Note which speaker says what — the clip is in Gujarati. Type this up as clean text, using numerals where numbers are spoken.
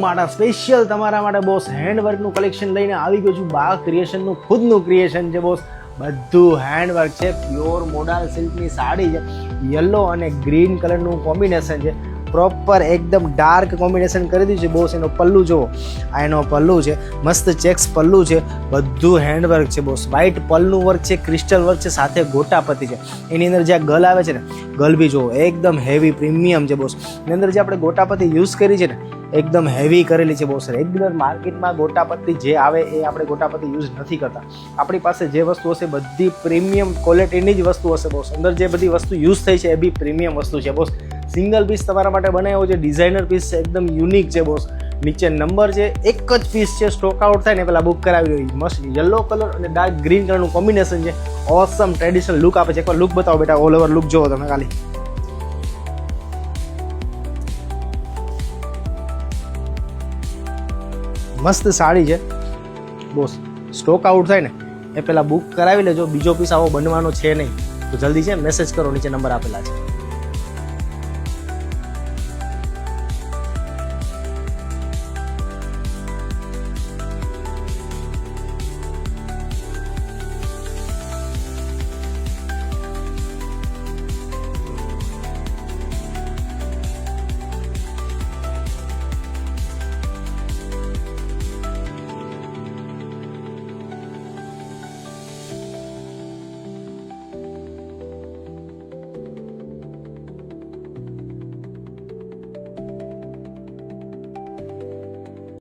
Speaker 1: માટે સ્પેશિયલ તમારા માટે બોસ હેન્ડવર્કનું કલેક્શન લઈને આવી ગયો છું. બા ક્રિએશનનું ખુદનું ક્રિએશન છે બોસ. બધું હેન્ડવર્ક છે. પ્યોર મોડાલ સિલ્કની સાડી છે. યલો અને ગ્રીન કલરનું કોમ્બિનેશન છે. પ્રોપર એકદમ ડાર્ક કોમ્બિનેશન કરી દીધું છે બોસ. એનો પલ્લુ જુઓ, આ એનો પલ્લુ છે. મસ્ત ચેક્સ પલ્લુ છે. બધું હેન્ડવર્ક છે બોસ. વ્હાઇટ પલ્લુનું વર્ક છે, ક્રિસ્ટલ વર્ક છે, સાથે ગોટાપતિ છે. એની અંદર જે ગલ આવે છે ને, ગલ બી જુઓ એકદમ હેવી પ્રીમિયમ છે બોસ. એની અંદર જે આપણે ગોટાપતિ યુઝ કરી છે ને, એકદમ હેવી કરેલી છે બોસ. રેગ્યુલર માર્કેટમાં ગોટાપત્તી જે આવે એ આપણે ગોટાપત્તી યુઝ નથી કરતા. આપણી પાસે જે વસ્તુ હશે બધી પ્રીમિયમ ક્વોલિટીની જ વસ્તુ હશે બોસ. અંદર જે બધી વસ્તુ યુઝ થઈ છે એ બી પ્રીમિયમ વસ્તુ છે બોસ. સિંગલ પીસ તમારા માટે બનાવ્યો છે. ડિઝાઇનર પીસ છે, એકદમ યુનિક છે બોસ. નીચે નંબર છે, એક જ પીસ છે. સ્ટોક આઉટ થાય ને પહેલાં બુક કરાવી દો. મસ્ત યલો કલર અને ડાર્ક ગ્રીન કલરનું કોમ્બિનેશન છે. ઓસમ ટ્રેડિશનલ લુક આપે છે. એકવાર લુક બતાવો બેટા, ઓલ ઓવર લુક જુઓ તમે ખાલી. મસ્ત સાડી છે બોસ. સ્ટોક આઉટ થાય ને એ પહેલાં બુક કરાવી લેજો. બીજો પીસ આવો બનવાનો છે નહીં, તો જલ્દી છે મેસેજ કરો, નીચે નંબર આપેલા છે.